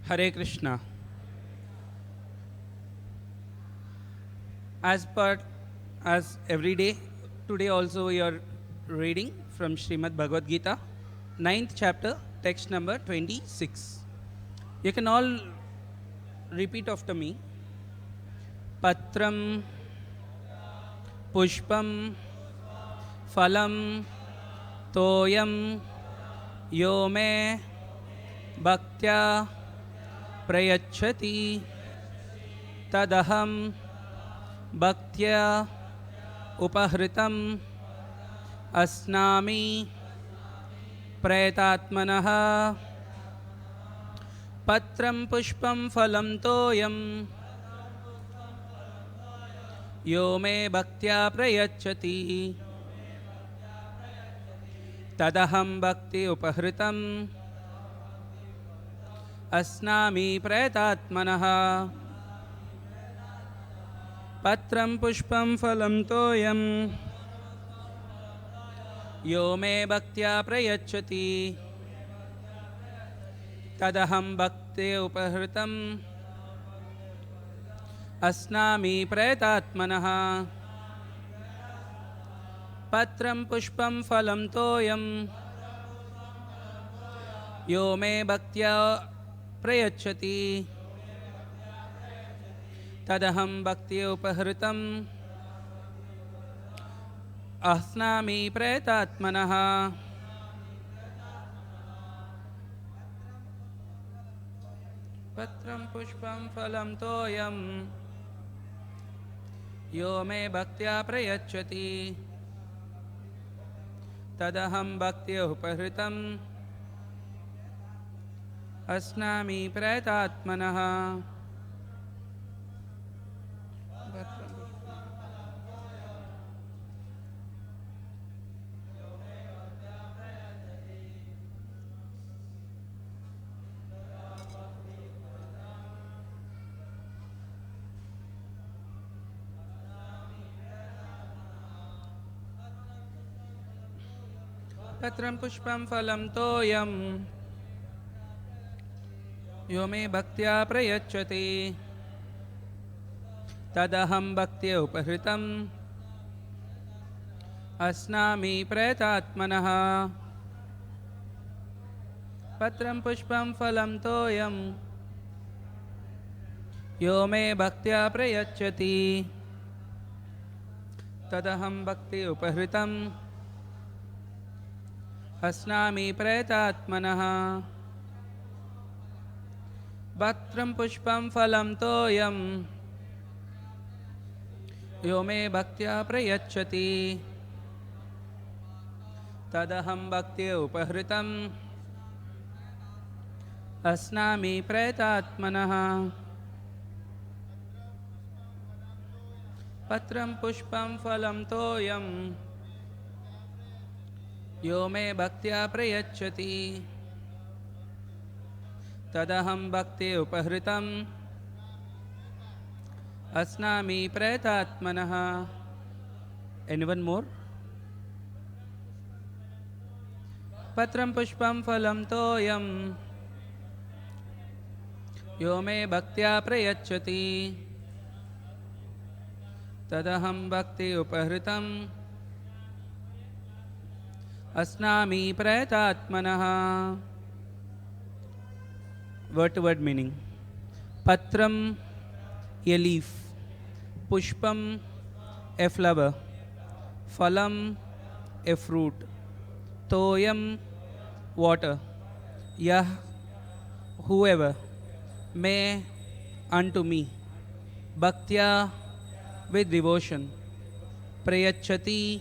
Hare Krishna. As every day, today also we are reading from Srimad Bhagavad Gita, 9th chapter, text number 26. You can all repeat after me. Patram, Pushpam, Phalam, Toyam, Yome, Bhaktya, Prayachati, Tadaham, Bhaktya, Upahritam, Asnami, Pretatmanaha, Patram Pushpam Phalam Toyam, Yome Bhaktya Prayachati, Tadaham Bhakti Upahritam, Asnami Pretatmanaha, Patram Pushpam Phalam Toyam, Yome Bhaktya Prayachati, Tadaham Bhakti Upahritam, Asnami Pretatmanaha, Patram Pushpam Phalam Toyam, Yome Bhaktya Prayachati, Tadaham Bhakti Upahritam, Asnami Pretatmanaha, Patram Pushpam Phalam Toyam, Yome Bhaktya Prayachati, Tadaham Bhakti Upahritam, Asnami Pretatmanaha. Patram Pushpam Phalam Toyam, Yome Bhaktya Prayachati, Tadaham Bhakti Upahritam, Asnami Pretatmanaha, Patram Pushpam Phalam Toyam, Yome Bhaktya Prayachati, Tadaham Bhakti Upahritam, Asnami Pretatmanaha, Patram Pushpam Phalam Toyam, Yome Bhaktya Prayachati, Tadaham Bhakti Upahritam, Asnami Pretatmanaha, Patram Pushpam Phalam Toyam, Yome Bhaktya Prayachati, Tadaham Bhakti Upahritam, Asnami Pretatmanaha. Anyone more? Patram Pushpam Phalam Toyam, Yome Bhaktya Prayachati, Tadaham Bhakti Upahritam, Asnami Pretatmanaha. Word to word meaning. Patram, a leaf. Pushpam, a flower. Phalam, a fruit. Toyam, water. Yah, whoever. May, unto me. Bhaktya, with devotion. Prayachati,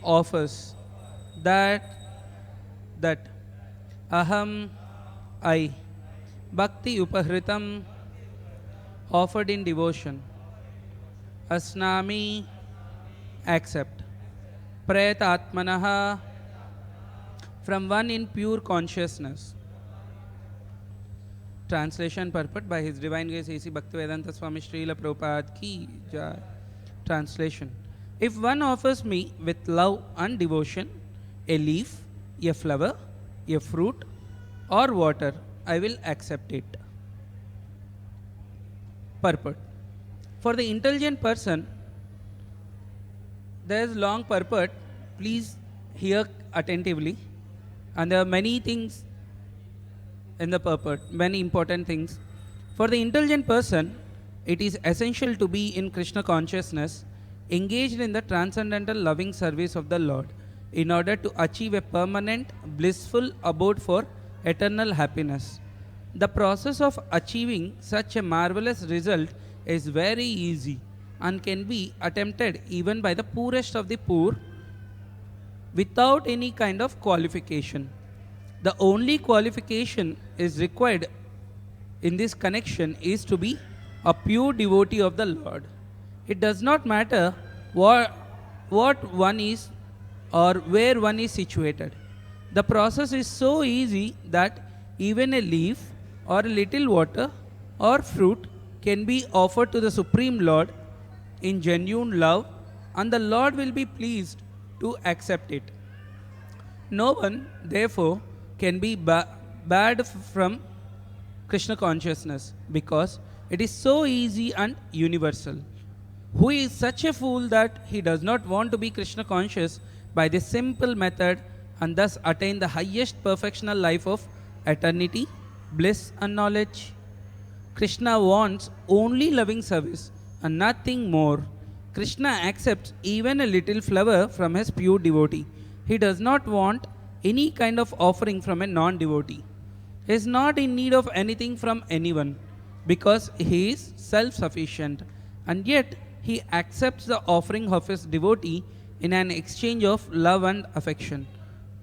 offers. That aham, I, bhakti upahritam, offered in devotion, asnami, accept, pretatmanaha, from one in pure consciousness. Translation purport by His Divine Grace A.C. Bhaktivedanta Swami Srila Prabhupada ki jai. Translation. If one offers me with love and devotion a leaf, a flower, a fruit, or water, I will accept it. Purport. For the intelligent person, there is long purport. Please hear attentively. And there are many things in the purport, many important things. For the intelligent person, it is essential to be in Krishna consciousness, engaged in the transcendental loving service of the Lord, in order to achieve a permanent, blissful abode for eternal happiness. The process of achieving such a marvelous result is very easy and can be attempted even by the poorest of the poor without any kind of qualification. The only qualification is required in this connection is to be a pure devotee of the Lord. It does not matter what one is or where one is situated. The process is so easy that even a leaf or a little water or fruit can be offered to the Supreme Lord in genuine love, and the Lord will be pleased to accept it. No one, therefore, can be barred from Krishna consciousness because it is so easy and universal. Who is such a fool that he does not want to be Krishna conscious by this simple method and thus attain the highest perfectional life of eternity, bliss and knowledge? Krishna wants only loving service and nothing more. Krishna accepts even a little flower from his pure devotee. He does not want any kind of offering from a non-devotee. He is not in need of anything from anyone because he is self-sufficient, and yet he accepts the offering of his devotee in an exchange of love and affection.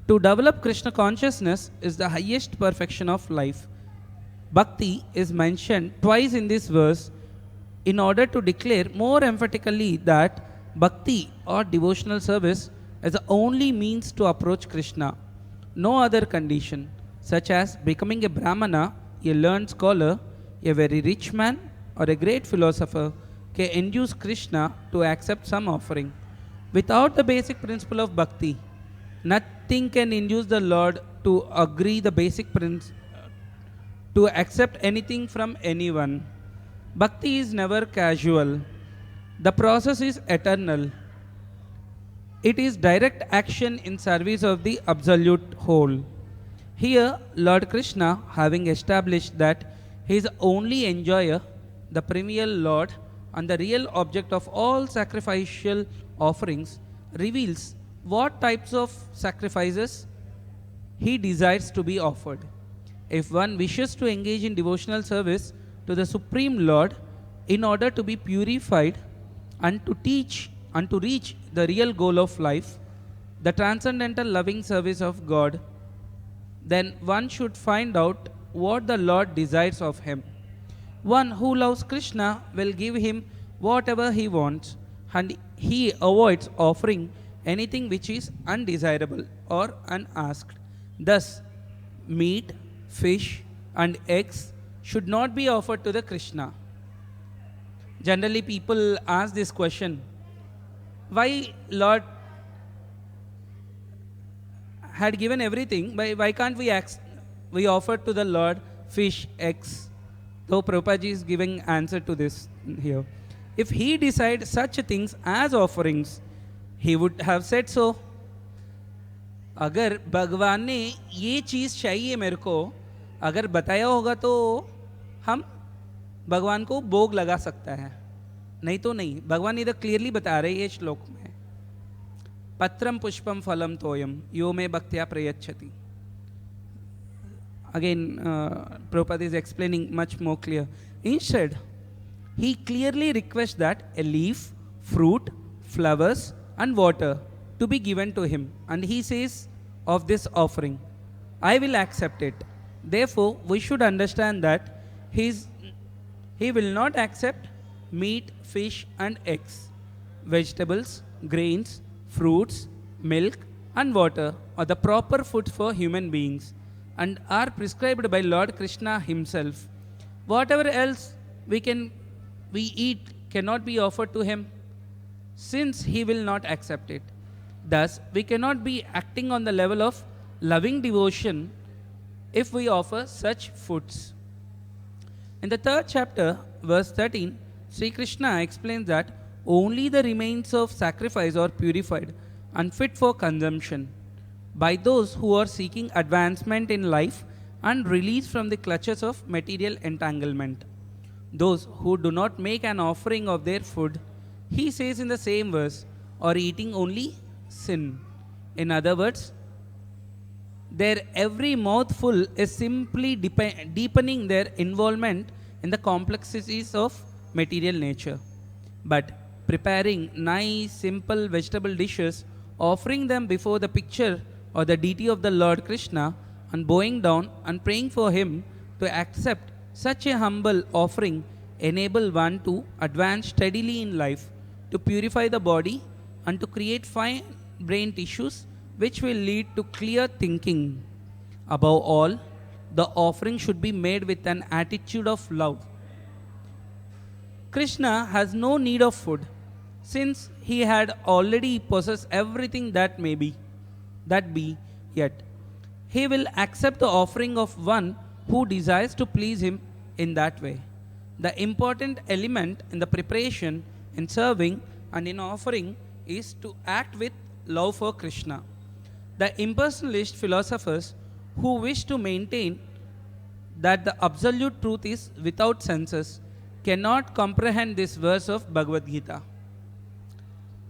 To develop Krishna consciousness is the highest perfection of life. Bhakti is mentioned twice in this verse in order to declare more emphatically that bhakti or devotional service is the only means to approach Krishna. No other condition, such as becoming a Brahmana, a learned scholar, a very rich man, or a great philosopher, can induce Krishna to accept some offering. Without the basic principle of bhakti, nothing can induce the Lord to agree the basic principle to accept anything from anyone. Bhakti is never casual. The process is eternal. It is direct action in service of the absolute whole. Here, Lord Krishna, having established that he is the only enjoyer, the perennial Lord, and the real object of all sacrificial offerings, reveals what types of sacrifices he desires to be offered. If one wishes to engage in devotional service to the Supreme Lord in order to be purified and to teach and to reach the real goal of life, the transcendental loving service of God, then one should find out what the Lord desires of him. One who loves Krishna will give him whatever he wants, and he avoids offering anything which is undesirable or unasked. Thus, meat, fish, and eggs should not be offered to the Krishna. Generally, people ask this question: why Lord had given everything? Why can't we offer to the Lord fish, eggs? Though Prabhupada is giving answer to this here. If he decided such things as offerings, he would have said so. अगर भगवान ने ये चीज़ चाहिए मेरे को अगर बताया होगा तो हम भगवान को भोग लगा सकता है, नहीं तो नहीं. भगवान इधर क्लियरली बता रहे हैं ये श्लोक में, पत्रम पुष्पम फलम तोयम यो मे भक्त्या प्रयच्छति. Again, Prabhupada is explaining much more clear. Instead, he clearly requests that a leaf, fruit, flowers, and water to be given to him, and he says of this offering, I will accept it. Therefore, we should understand that he will not accept meat, fish, and eggs. Vegetables, grains, fruits, milk, and water are the proper food for human beings and are prescribed by Lord Krishna himself. Whatever else we eat cannot be offered to him, since he will not accept it. Thus, we cannot be acting on the level of loving devotion if we offer such foods. In the 3rd chapter, verse 13, Sri Krishna explains that only the remains of sacrifice are purified and fit for consumption by those who are seeking advancement in life and release from the clutches of material entanglement. Those who do not make an offering of their food, he says in the same verse, are eating only sin. In other words, their every mouthful is simply deepening their involvement in the complexities of material nature. But preparing nice, simple vegetable dishes, offering them before the picture or the deity of the Lord Krishna, and bowing down and praying for him to accept such a humble offering enable one to advance steadily in life, to purify the body, and to create fine brain tissues which will lead to clear thinking. Above all, the offering should be made with an attitude of love. Krishna has no need of food, since he had already possessed everything that be, yet he will accept the offering of one who desires to please him in that way. The important element in the preparation, in serving, and in offering is to act with love for Krishna. The impersonalist philosophers who wish to maintain that the absolute truth is without senses cannot comprehend this verse of Bhagavad Gita.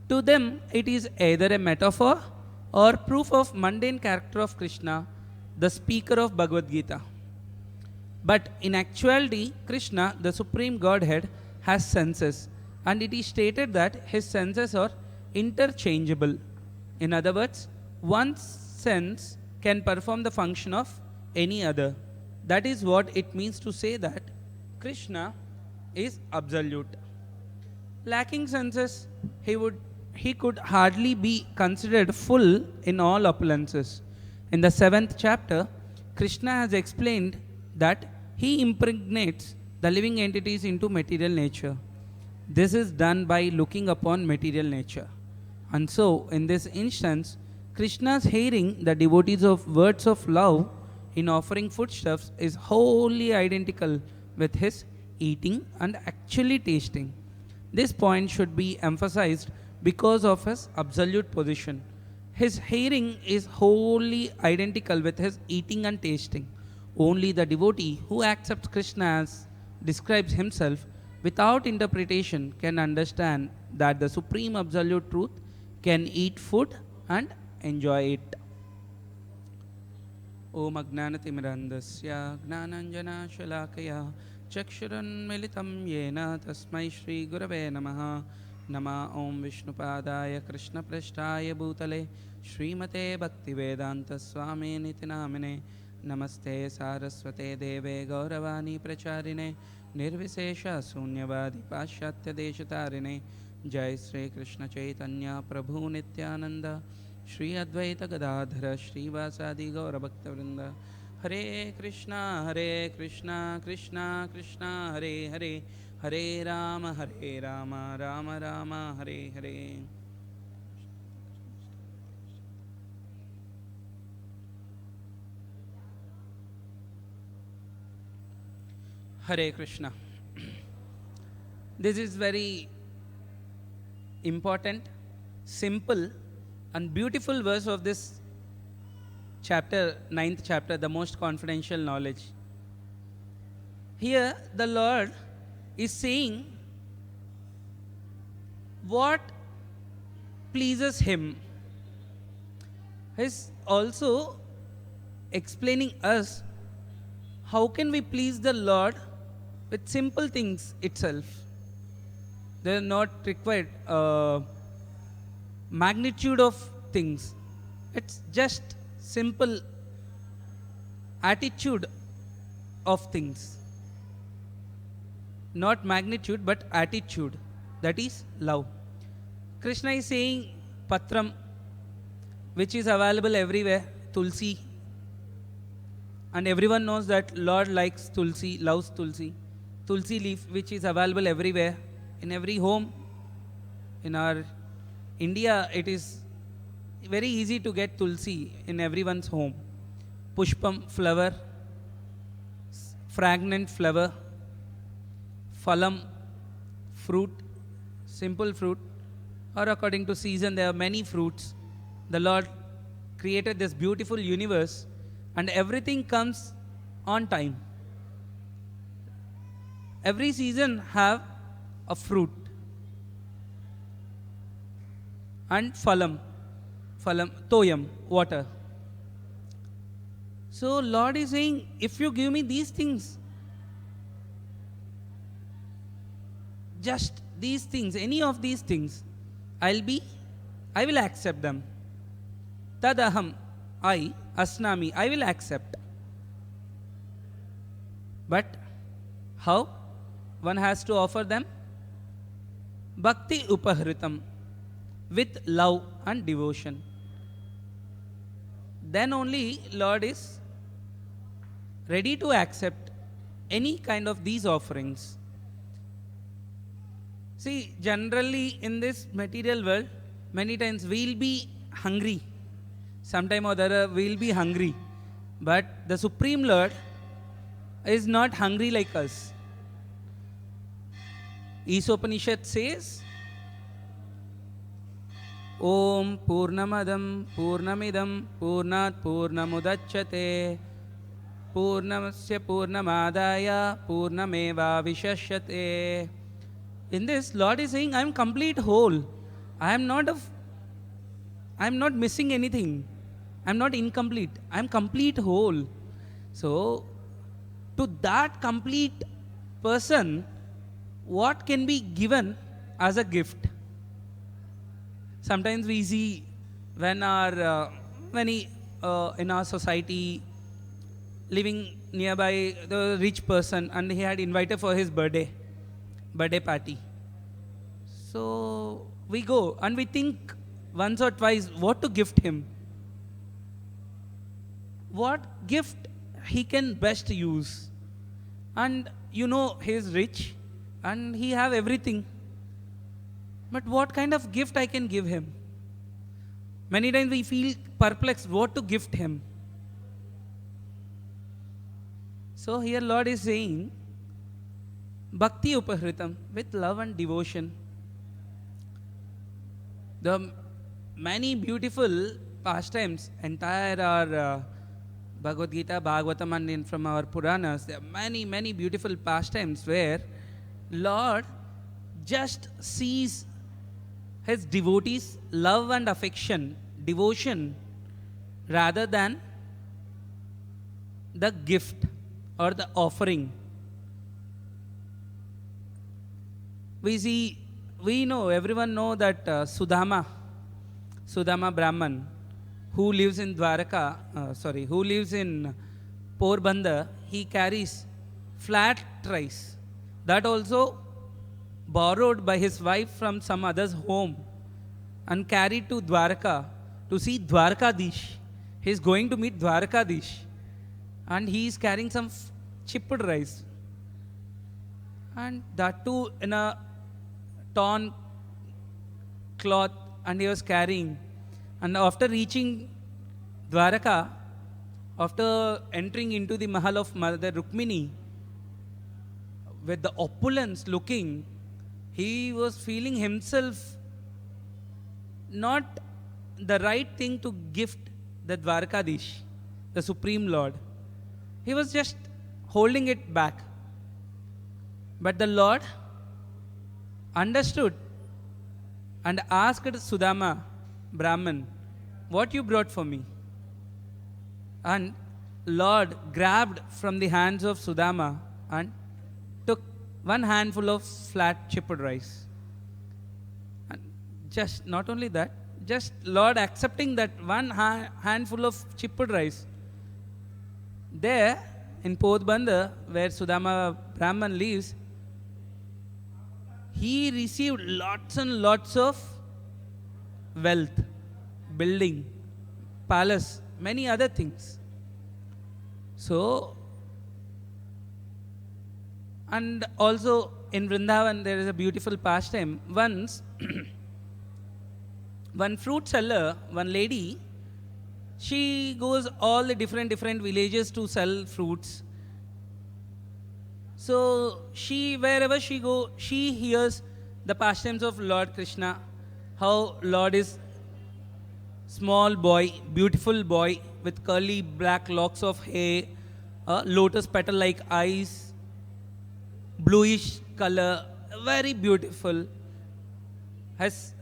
To them, it is either a metaphor or proof of mundane character of Krishna, the speaker of Bhagavad Gita. But in actuality, Krishna, the Supreme Godhead, has senses, and it is stated that his senses are interchangeable. In other words, one sense can perform the function of any other. That is what it means to say that Krishna is absolute. Lacking senses, he could hardly be considered full in all opulences. In the 7th chapter, Krishna has explained that he impregnates the living entities into material nature. This is done by looking upon material nature. And so, in this instance, Krishna's hearing the devotees of words of love in offering foodstuffs is wholly identical with his eating and actually tasting. This point should be emphasized because of his absolute position. His hearing is wholly identical with his eating and tasting. Only the devotee who accepts Krishna as describes himself without interpretation can understand that the supreme absolute truth can eat food and enjoy it. Om Agnanatimirandasya Gnananjana Shalakaya Chakshurunmilitam Yena Tasmai Shri Gurave Namaha Nama Om Vishnupadaya Krishna Prashtaya Bhutale Srimate Bhaktivedanta Swami Nitinamine Namaste Saraswate Deve Gauravani Pracharine Nirvisesha Sunyavadi Pashatya Deshatarine Jai Sri Krishna Chaitanya Prabhu Nityananda Shri Advaita Gadadhara Shri Vasadi Gaura Bhakta Vrinda Hare Krishna Krishna Krishna Hare Hare Hare Rama Rama Rama Hare Hare. Hare Krishna. This is very important, simple and beautiful verse of this chapter, 9th chapter, the most confidential knowledge. Here the Lord is saying what pleases him. He is also explaining us how can we please the Lord with simple things itself. They are not required magnitude of things. It's just simple attitude of things. Not magnitude but attitude. That is love. Krishna is saying patram, which is available everywhere, tulsi. And everyone knows that Lord likes tulsi, loves tulsi. Tulsi leaf, which is available everywhere, in every home. In our India, it is very easy to get tulsi in everyone's home. Pushpam, flower, fragrant flower, phalam, fruit, simple fruit, or according to season, there are many fruits. The Lord created this beautiful universe, and everything comes on time. Every season have a fruit. And phalam, toyam, water. So Lord is saying, if you give me these things, just these things, any of these things, I will accept them. Tadaham, asnami, I will accept. But how one has to offer them? Bhakti upahritam, with love and devotion. Then only Lord is ready to accept any kind of these offerings. See, generally in this material world, many times we'll be hungry. Sometime or other we'll be hungry. But the Supreme Lord is not hungry like us. Upanishad says, Om Purnamadam Purnamidam Purnat Purnamudachyate Purnamasya Purnamadaya Purnameva Vishashyate. In this, Lord is saying, I am complete whole. I am not missing anything. I am not incomplete. I am complete whole. So, to that complete person, what can be given as a gift? Sometimes we see when in our society, living nearby the rich person, and he had invited for his birthday party. So we go and we think once or twice what to gift him. What gift he can best use. And he is rich and he have everything. But what kind of gift I can give him? Many times we feel perplexed what to gift him. So here Lord is saying, Bhakti upahritam, with love and devotion. The many beautiful pastimes, entire our Bhagavad Gita, Bhagavatam, and from our Puranas, there are many, many beautiful pastimes where Lord just sees his devotees' love and affection, devotion, rather than the gift or the offering. Everyone know that Sudama Brahman, who lives in who lives in Porbandar, he carries flat rice. That also borrowed by his wife from some other's home and carried to Dwarka to see Dwarkadish. He is going to meet Dwarkadish and he is carrying some chipped rice. And that too in a torn cloth, and he was carrying. And after reaching Dwaraka, after entering into the Mahal of Mother Rukmini, with the opulence looking, he was feeling himself not the right thing to gift the Dwarkadish, the Supreme Lord. He was just holding it back. But the Lord understood and asked Sudama Brahman, what you brought for me? And Lord grabbed from the hands of Sudama and took one handful of flat chipped rice. And just not only that, just Lord accepting that one handful of chipped rice. There in Porbandar, where Sudama Brahman lives, he received lots and lots of wealth, building, palace, many other things. So, and also in Vrindavan there is a beautiful pastime. Once, one fruit seller, one lady, she goes all the different villages to sell fruits. So wherever she go, she hears the pastimes of Lord Krishna, how Lord is small boy, beautiful boy with curly black locks of hair, lotus petal like eyes, bluish color, very beautiful, has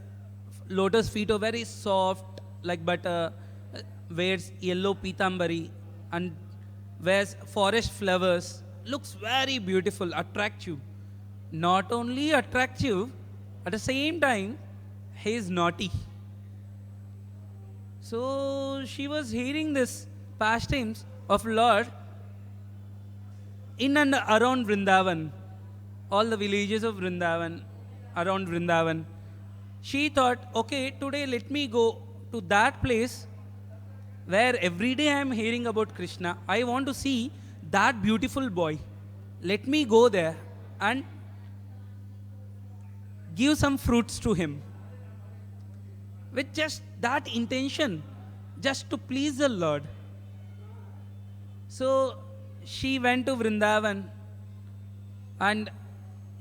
lotus feet are very soft like butter, wears yellow pitambari and wears forest flowers, looks very beautiful, attractive. Not only attractive, at the same time, he is naughty. So she was hearing this pastimes of Lord in and around Vrindavan, all the villages of Vrindavan, around Vrindavan. She thought, okay, today let me go to that place where every day I am hearing about Krishna. I want to see that beautiful boy. Let me go there and give some fruits to him. With just that intention, just to please the Lord. So she went to Vrindavan and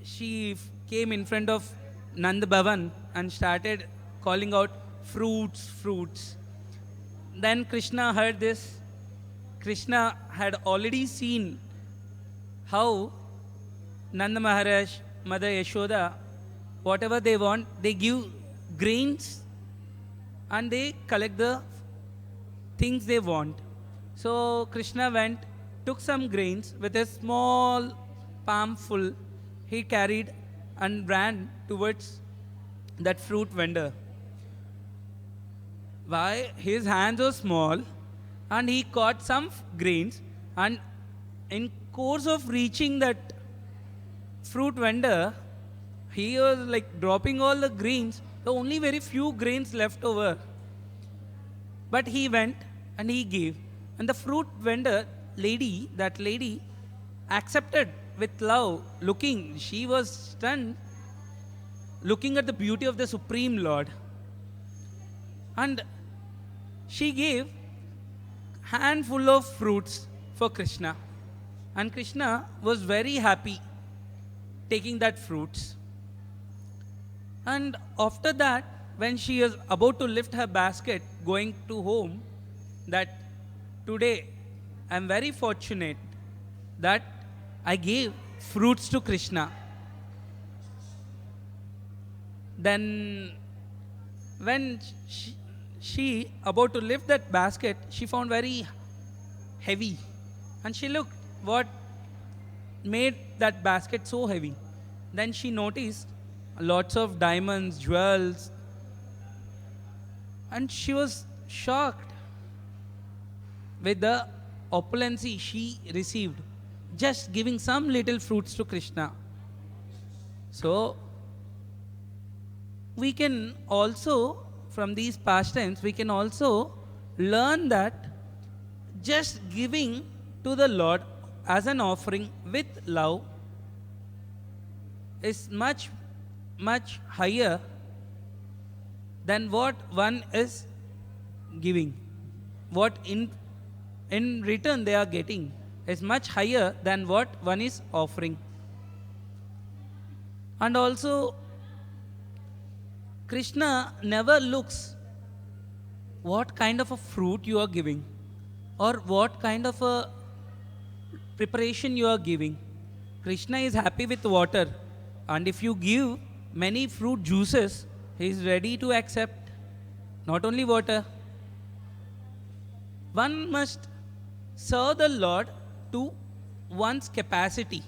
she came in front of Nand Bhavan and started calling out fruits, fruits. Then Krishna heard this. Krishna had already seen how Nanda Maharaj, Mother Yashoda, whatever they want, they give grains and they collect the things they want. So Krishna went, took some grains with a small palm full, he carried and ran towards that fruit vendor. Why? His hands were small and he caught some grains, and in course of reaching that fruit vendor, he was like dropping all the grains. The only very few grains left over. But he went and he gave. And the fruit vendor lady, that lady, accepted with love, looking. She was stunned, looking at the beauty of the Supreme Lord. And she gave handful of fruits for Krishna. And Krishna was very happy taking that fruits. And after that, when she was about to lift her basket going to home, that today I am very fortunate that I gave fruits to Krishna. Then when she about to lift that basket, she found very heavy. And she looked what made that basket so heavy. Then she noticed lots of diamonds, jewels, and she was shocked with the opulency she received, just giving some little fruits to Krishna. So, we can also, from these pastimes, we can also learn that just giving to the Lord as an offering with love is much, much higher than what one is giving. What in return they are getting is much higher than what one is offering. And also, Krishna never looks what kind of a fruit you are giving or what kind of a preparation you are giving. Krishna is happy with water, and if you give many fruit juices, he is ready to accept. Not only water. One must serve the Lord to one's capacity,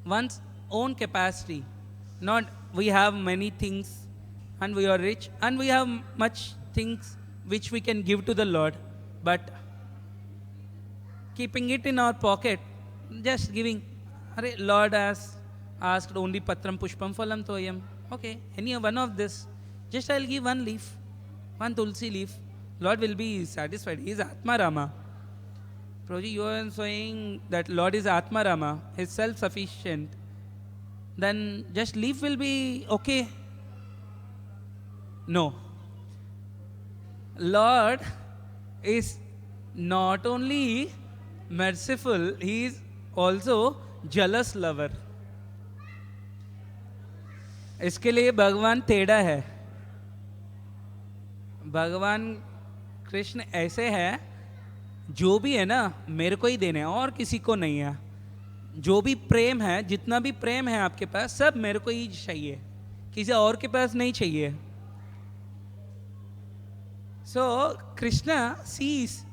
one's own capacity. Not we have many things and we are rich and we have much things which we can give to the Lord, but keeping it in our pocket, just giving. Hare, Lord has asked only patram pushpam phalam toyam. Okay, any one of this, just I'll give one leaf, one tulsi leaf. Lord will be satisfied. He is Atma Rama. Prabhuji, you are saying that Lord is Atma Rama, He is self-sufficient. Then just leaf will be okay. No. Lord is not only merciful, He is also jealous lover. इसके लिए भगवान टेढ़ा है. भगवान कृष्ण ऐसे है, जो भी है ना मेरे को ही देने हैं और किसी को नहीं है. जो भी प्रेम है, जितना भी प्रेम है आपके पास, सब मेरे को ही चाहिए, किसी और के पास नहीं चाहिए. So Krishna sees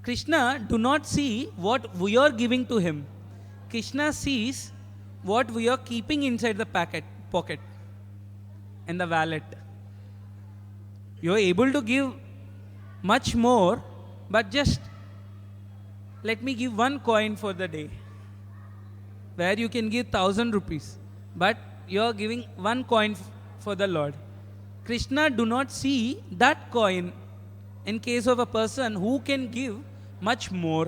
Krishna do not see what we are giving to him. Krishna sees what we are keeping inside the pocket and the wallet. You are able to give much more, but just let me give one coin for the day, where you can give 1,000 rupees, but you are giving one coin for the Lord. Krishna do not see that coin in case of a person who can give much more.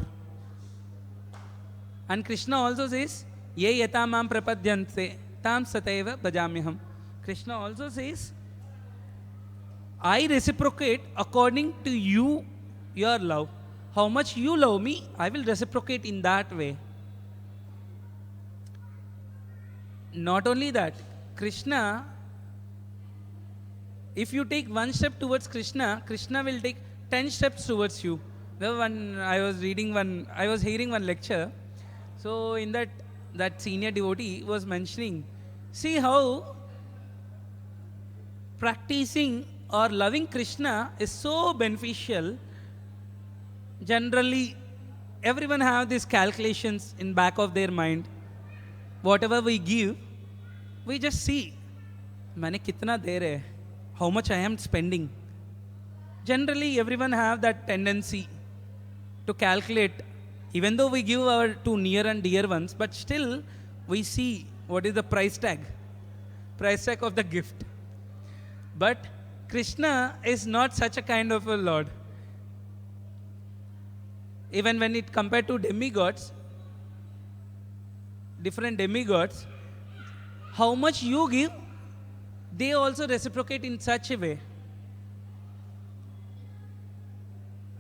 And Krishna also says, ye yata mam prapadyante tam sataiva bhajamyaham. Krishna also says, I reciprocate according to you, your love. How much you love me, I will reciprocate in that way. Not only that, Krishna, if you take one step towards Krishna, Krishna will take 10 steps towards you. I was hearing one lecture. So in that senior devotee was mentioning, see how practicing or loving Krishna is so beneficial. Generally, everyone have these calculations in back of their mind. Whatever we give, we just see, मैंने कितना दे रहे हैं, how much I am spending. Generally, everyone have that tendency to calculate, even though we give our to near and dear ones, but still we see what is the price tag of the gift. But Krishna is not such a kind of a Lord. Even when it compared to demigods, different demigods, how much you give, they also reciprocate in such a way.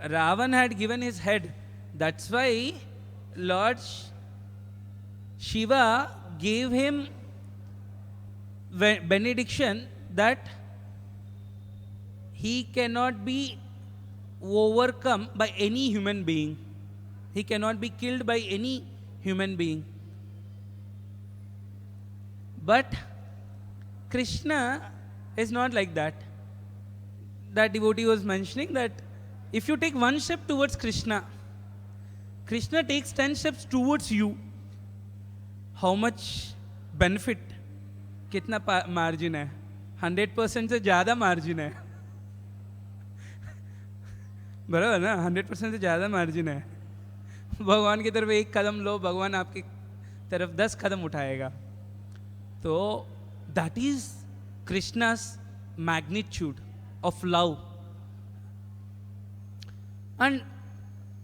Ravan had given his head. That's why Lord Shiva gave him benediction that he cannot be overcome by any human being. He cannot be killed by any human being. But Krishna is not like that. That devotee was mentioning that if you take one step towards Krishna, Krishna takes 10 steps towards you. How much benefit? कितना margin है? 100% से ज़्यादा margin है. बराबर ना? 100% से ज़्यादा margin है. भगवान की तरफ एक कदम लो, भगवान आपकी तरफ 10 कदम उठाएगा. तो that is Krishna's magnitude of love. And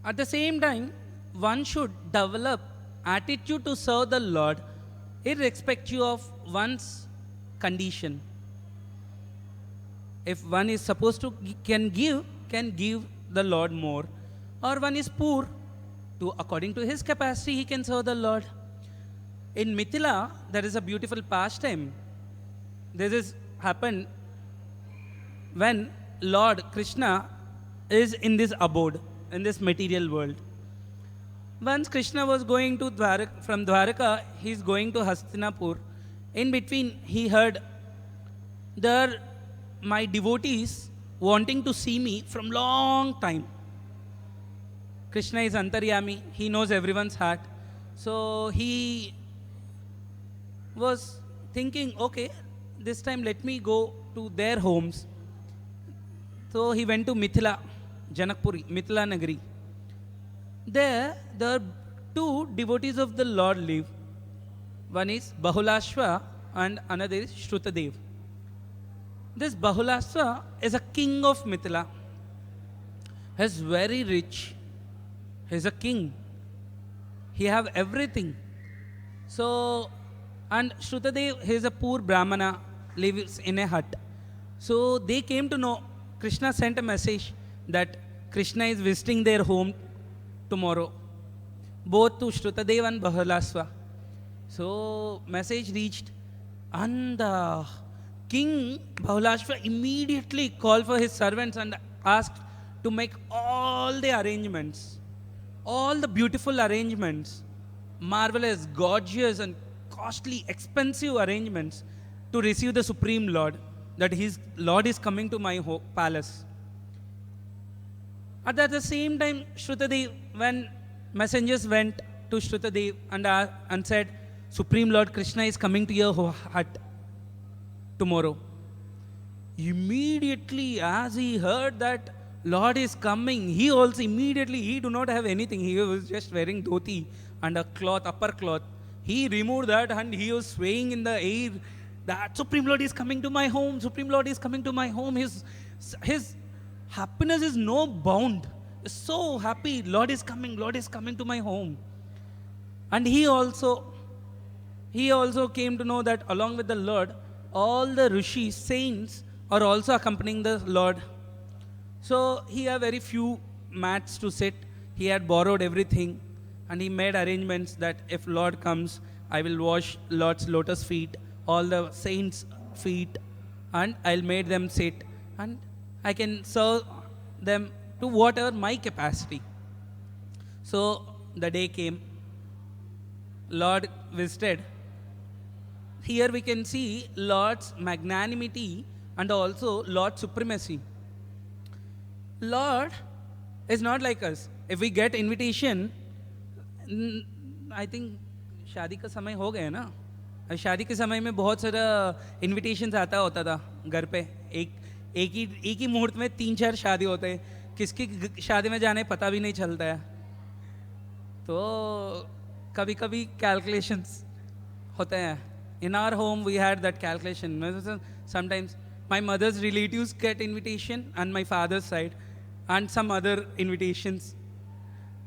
at the same time, one should develop attitude to serve the Lord irrespective of one's condition. If one is supposed to can give the Lord more, or one is poor, according to his capacity, he can serve the Lord. In Mithila, there is a beautiful pastime. This is happened when Lord Krishna is in this abode, in this material world. Once Krishna was going to from Dwaraka, he is going to Hastinapur. In between, he heard, there my devotees wanting to see me from long time. Krishna is Antaryami, he knows everyone's heart. So he was thinking, okay, this time let me go to their homes. So he went to Mithila, Janakpuri, Mithila Nagari. There are two devotees of the Lord live. One is Bahulashva and another is Shrutadev. This Bahulashva is a king of Mithila. He is very rich. He is a king. He have everything. So, and Shrutadev, he is a poor Brahmana, lives in a hut. So they came to know, Krishna sent a message that Krishna is visiting their home tomorrow. both to Shrutadev and Bahulasva. So message reached, and the king Bahulasva immediately called for his servants and asked to make all the arrangements, all the beautiful arrangements, marvelous, gorgeous and costly, expensive arrangements to receive the Supreme Lord, that his Lord is coming to my palace. At the same time, Shrutadev, when messengers went to Shrutadev and said, Supreme Lord Krishna is coming to your hut tomorrow. Immediately, as he heard that Lord is coming, he also immediately, he do not have anything. He was just wearing dhoti and a cloth, upper cloth. He removed that and he was swaying in the air that Supreme Lord is coming to my home, Supreme Lord is coming to my home. His happiness is no bound. He's so happy, Lord is coming to my home. And he also came to know that along with the Lord, all the rishis, saints are also accompanying the Lord. So he had very few mats to sit. He had borrowed everything and he made arrangements that if Lord comes, I will wash Lord's lotus feet, all the saints' feet, and I'll make them sit and I can serve them to whatever my capacity. So the day came, Lord visited. Here we can see Lord's magnanimity and also Lord's supremacy. Lord is not like us. If we get invitation, I think शादी का समय हो गया ना. शादी के समय में बहुत सारा इनविटेशंस आता होता था घर पे. एक ही मुहूर्त में 3-4 शादी होते हैं. किसकी शादी में जाने पता भी नहीं चलता है. तो कभी कभी कैलकुलेशंस होते हैं. In our home we had that calculation. Sometimes my mother's relatives get invitation and my father's side and some other invitations.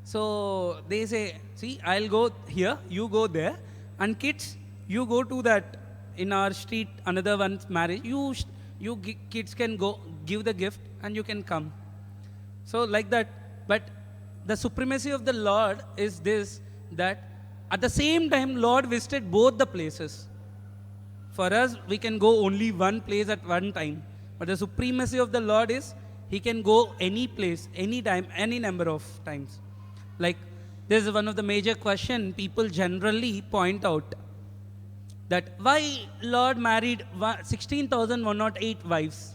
So they say, see, I'll go here, you go there, and kids, you go to that in our street, another one's marriage. You kids can go give the gift and you can come. So like that. But the supremacy of the Lord is this, that at the same time Lord visited both the places. For us, we can go only one place at one time. But the supremacy of the Lord is, he can go any place, any time, any number of times. Like, this is one of the major questions people generally point out. That why Lord married 16,108 wives?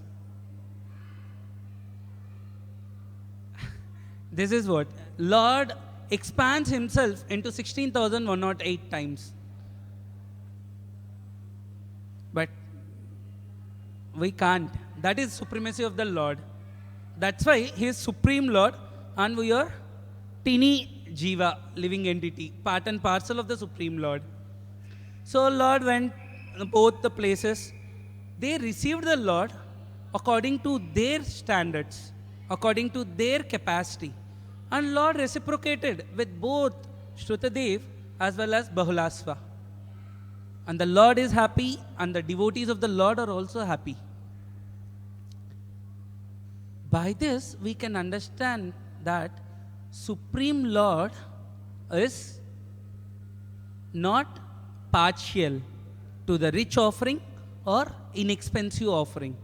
This is what? Lord expands himself into 16,108 times. But we can't. That is supremacy of the Lord. That's why he is Supreme Lord and we are teeny jiva, living entity, part and parcel of the Supreme Lord. So Lord went both the places. They received the Lord according to their standards, according to their capacity. And Lord reciprocated with both Shrutadev as well as Bahulasva. And the Lord is happy and the devotees of the Lord are also happy. By this, we can understand that Supreme Lord is not partial to the rich offering or inexpensive offering.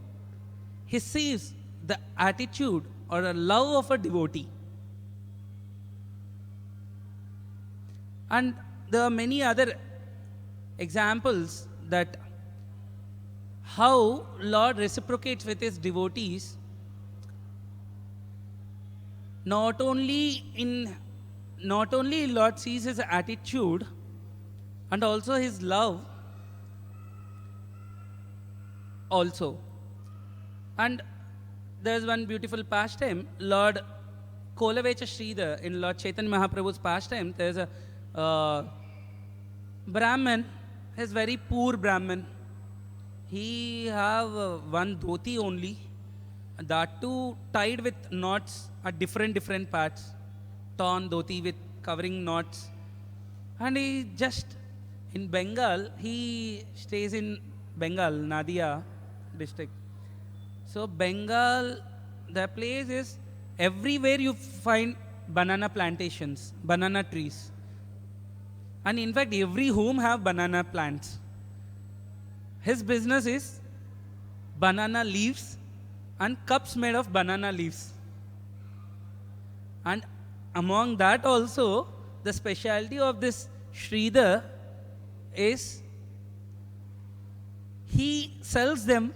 He sees the attitude or a love of a devotee. And there are many other examples that how Lord reciprocates with his devotees. Not only Lord sees his attitude and also his love also. And there's one beautiful pastime, Lord Kolavecha Sridhar in Lord Chaitanya Mahaprabhu's pastime. There's a Brahmin, he's very poor Brahmin. He have one dhoti only, and that too tied with knots at different parts. Torn dhoti with covering knots. And he just, in Bengal, he stays in Bengal, Nadia district. So Bengal, the place is, everywhere you find banana plantations, banana trees. And in fact, every home have banana plants. His business is banana leaves and cups made of banana leaves. And among that also, the specialty of this Sridhar is he sells them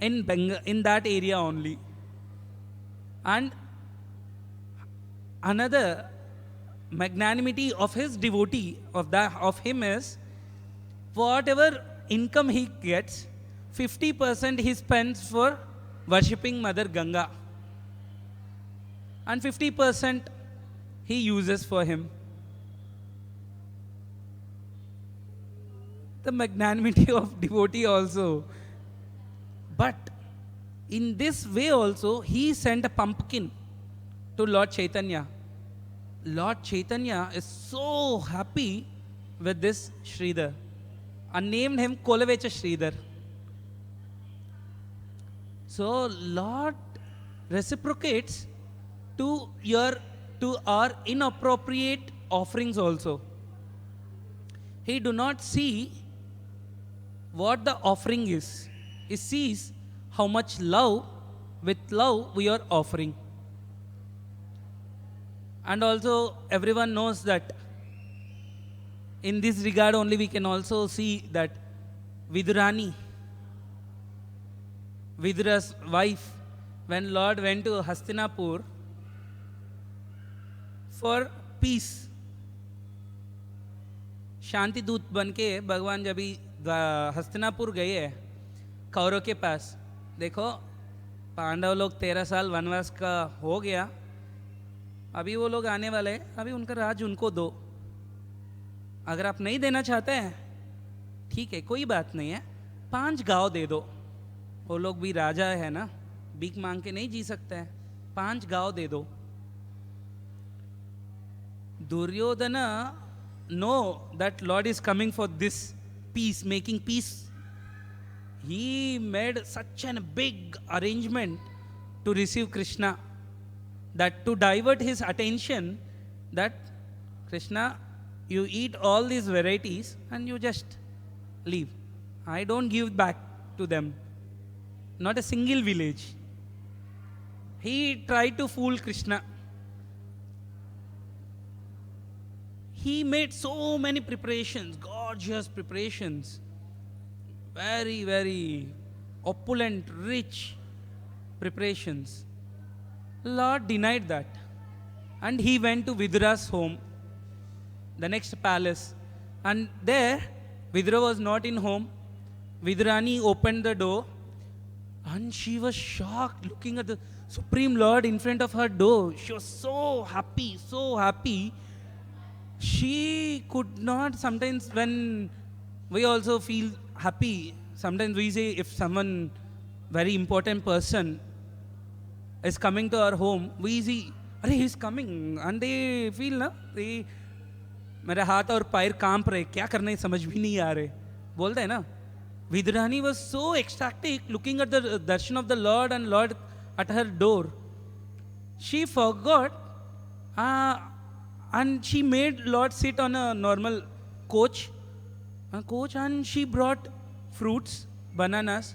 in that area only. And another magnanimity of his devotee, of him is, whatever income he gets, 50% he spends for worshipping Mother Ganga. And 50% he uses for him. The magnanimity of devotee also. But in this way also, he sent a pumpkin to Lord Chaitanya. Lord Chaitanya is so happy with this Sridhar and named him Kolavecha Sridhar. So Lord reciprocates to our inappropriate offerings also. He do not see what the offering is. He sees how much love we are offering. And also everyone knows that in this regard only we can also see that Vidurani, Vidura's wife, when Lord went to Hastinapur for peace, शांति दूत बन के भगवान जब भी हस्तिनापुर गए हैं कौरव के पास, देखो पांडव लोग 13 साल वनवास का हो गया, अभी वो लोग आने वाले हैं, अभी उनका राज उनको दो, अगर आप नहीं देना चाहते हैं ठीक है कोई बात नहीं है, 5 गांव दे दो, वो लोग भी राजा है ना, भीख मांग के नहीं जी सकते हैं, 5 गांव दे दो. Duryodhana know that Lord is coming for this peace, making peace. He made such a big arrangement to receive Krishna, that to divert his attention, that Krishna, you eat all these varieties and you just leave. I don't give back to them. Not a single village. He tried to fool Krishna. He made so many preparations, gorgeous preparations, very, very opulent, rich preparations. Lord denied that. And he went to Vidura's home, the next palace. And there, Vidura was not in home. Vidurani opened the door and she was shocked looking at the Supreme Lord in front of her door. She was so happy, so happy. She could not, sometimes when we also feel happy, sometimes we say if someone, very important person is coming to our home, we see, अरे he's coming, and they feel ना, they मेरे हाथ और पैर कांप रहे, क्या करना है समझ भी नहीं आ रहे, बोलते हैं ना. Vidurani was so ecstatic looking at the darshan of the Lord and Lord at her door. She forgot and she made Lord sit on a normal coach, and she brought fruits, bananas,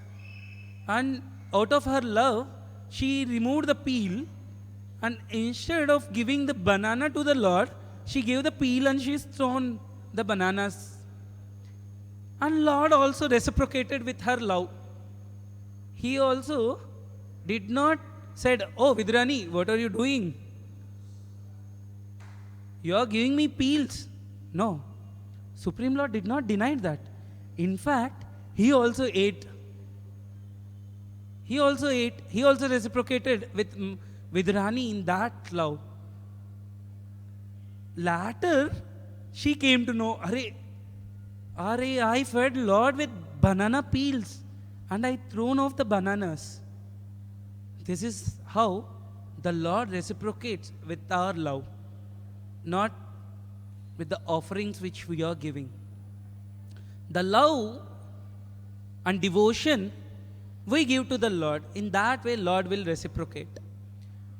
and out of her love, she removed the peel, and instead of giving the banana to the Lord, she gave the peel and she's thrown the bananas. And Lord also reciprocated with her love. He also did not said, "Oh Vidurani, what are you doing? You are giving me peels." No. Supreme Lord did not deny that. In fact, he also ate. He also ate. He also reciprocated with Vidurani in that love. Later, she came to know, Are, I fed Lord with banana peels and I thrown off the bananas. This is how the Lord reciprocates with our love, not with the offerings which we are giving. The love and devotion we give to the Lord, in that way Lord will reciprocate.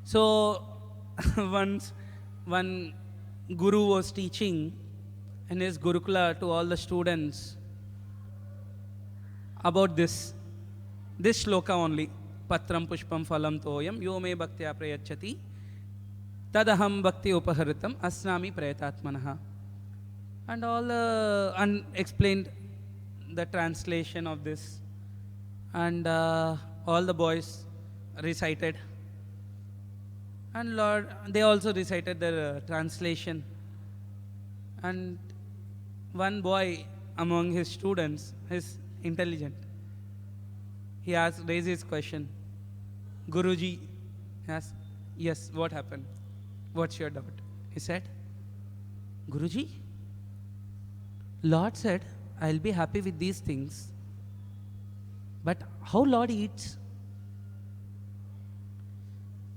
So once one guru was teaching in his Gurukula to all the students about this shloka only. Patram pushpam phalam toyam yo me bhaktya prayachati tadaham bhakti upaharitam asnami prayatatmanaha. And all explained the translation of this. And all the boys recited. And Lord, they also recited the translation. And one boy among his students, his intelligent, he raised his question. Guruji asked, yes, what happened? What's your doubt? He said, Guruji, Lord said, I'll be happy with these things. But how Lord eats?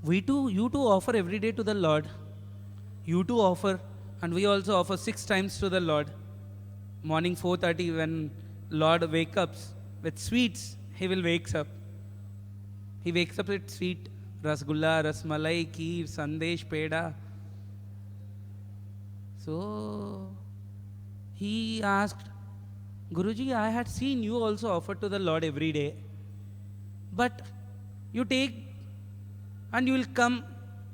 You too offer every day to the Lord. You too offer, and we also offer 6 times to the Lord. Morning 4:30 when Lord wakes up with sweets, He will wakes up. He wakes up with sweet, rasgulla, rasmalai, kheer, sandesh, peda. So he asked, Guruji, I had seen you also offer to the Lord every day. But you take and you will come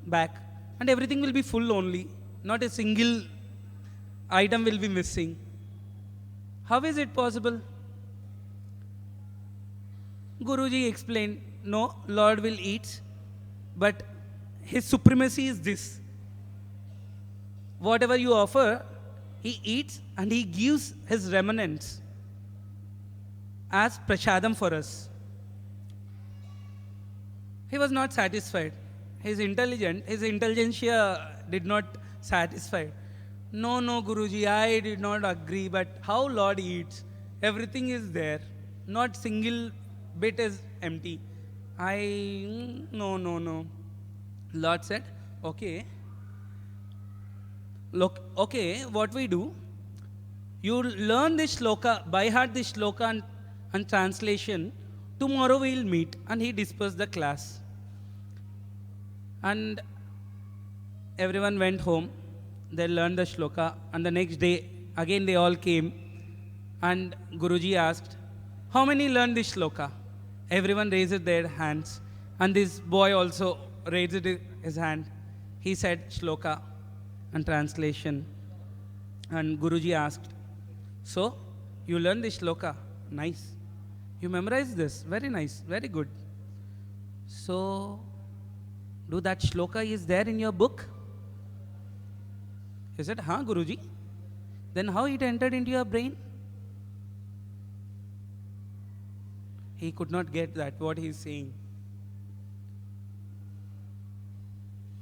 back and everything will be full only. Not a single item will be missing. How is it possible? Guruji explained, no, Lord will eat, but His supremacy is this. Whatever you offer, He eats and He gives His remnants as prashadam for us. He was not satisfied. His intelligentsia did not satisfy. No, Guruji, I did not agree, but how Lord eats? Everything is there. Not single bit is empty. No. Lord said, okay. Look, okay, what we do, you learn this shloka, by heart this shloka and translation, tomorrow we will meet. And he dispersed the class. And everyone went home. They learned the shloka. And the next day, again they all came. And Guruji asked, how many learned this shloka? Everyone raised their hands. And this boy also raised his hand. He said shloka and translation. And Guruji asked, so, you learned this shloka? Nice. You memorized this? Very nice. Very good. So, do that shloka is there in your book? He said, Guruji. Then how it entered into your brain? He could not get that, what he is saying.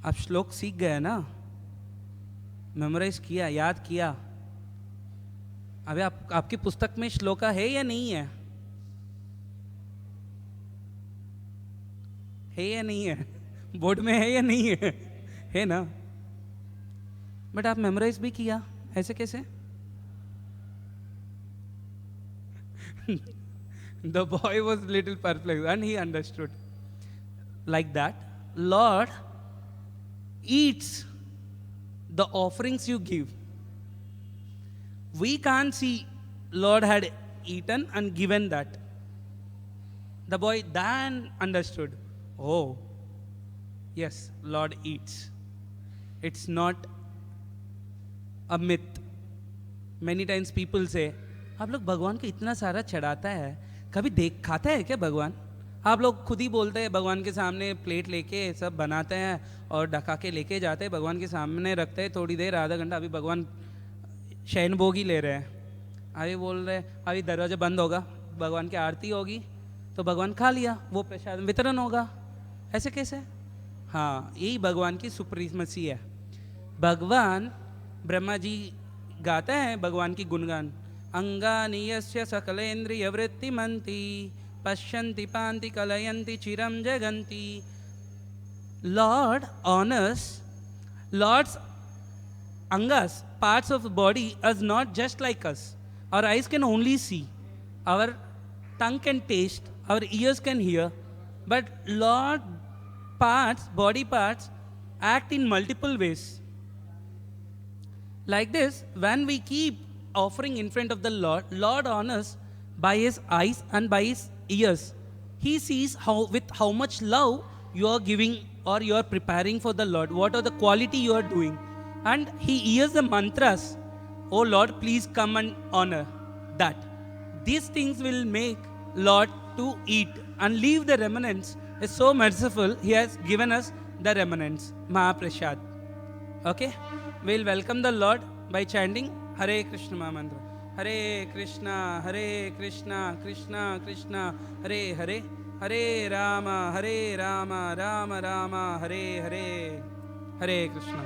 आप श्लोक सीख गए ना, memorise किया, याद किया. अबे आपकी पुस्तक में श्लोका है या नहीं है? है या नहीं है? बोर्ड में है या नहीं है? है ना? बट आप मेमोराइज भी किया, ऐसे कैसे? The boy was little perplexed and he understood. Like that, Lord eats the offerings you give. We can't see Lord had eaten and given that. The boy then understood. Oh, yes, Lord eats. It's not a myth. Many times people say, आप लोग भगवान को इतना सारा चढ़ाता है, कभी खाता है क्या भगवान? आप लोग खुद ही बोलते हैं भगवान के सामने प्लेट लेके सब बनाते हैं और ढका के लेके जाते हैं, भगवान के सामने रखते हैं थोड़ी देर, आधा घंटा. अभी भगवान शयन भोग ही ले रहे हैं. अभी बोल रहे हैं अभी दरवाजा बंद होगा, भगवान की आरती होगी तो भगवान खा लिया, वो प्रसाद वितरण होगा. ऐसे कैसे? हाँ, यही भगवान की सुप्रीमसी है. भगवान ब्रह्मा जी गाते हैं भगवान की गुणगान. अंगानि यस्य सकलेन्द्रिय वृत्तिमन्ति पश्यन्ति पान्ति कलयन्ति चिरं जगन्ति. Lord honors, Lord's angas, parts of the body, is not just like us. Our eyes can only see, our tongue can taste, our ears can hear, but Lord parts, body parts, act in multiple ways. Like this, when we keep offering in front of the Lord, Lord honors by his eyes and by his ears. He sees with how much love you are giving or you are preparing for the Lord, what are the quality you are doing. And he hears the mantras, oh Lord, please come and honor that. These things will make Lord to eat and leave the remnants. Is so merciful, he has given us the remnants, Mahaprasad. Okay, we'll welcome the Lord by chanting Hare Krishna Mahamantra. Hare Krishna, Krishna Krishna, Hare Hare, Hare Rama, Rama Rama, Hare Hare. Hare Krishna.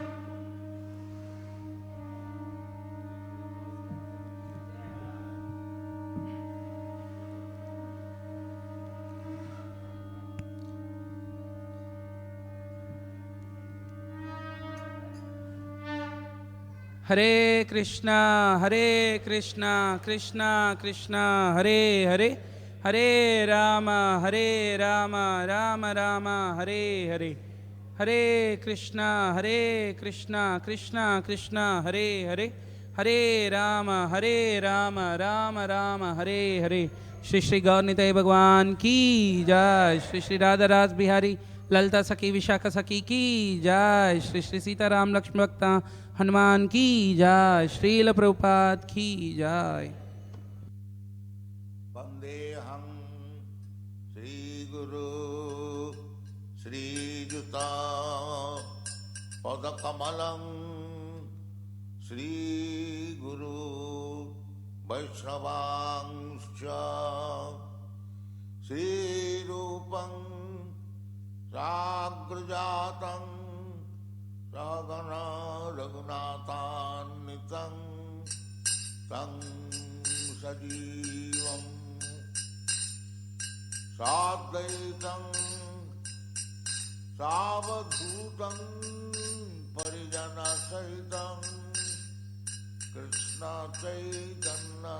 Hare Krishna, Krishna Krishna, Hare Hare, Hare Rama, Rama Rama, Hare Hare. Hare Krishna, Krishna Krishna, Hare Hare, Hare Rama, Rama Rama, Hare Hare. Shri Shri Gaur Nitai Bhagwan ki jai, Shri Shri Radha Ras Bihari Lalta Saki Vishaka Saki ki jai, Shri Shri Sita Ram Lakshmi Bhakta Hanuman की जय, श्रील प्रभुपाद की जय। वंदेहं श्री गुरु श्रीयुता पदकमलं श्री गुरु वैष्णवांश्च श्रीरूपं साग्रजातं Ragana Raghunathannitam Tam Sajivam Sadvaitam Savadhutam Parijana Sahitam Krishna Chaitanya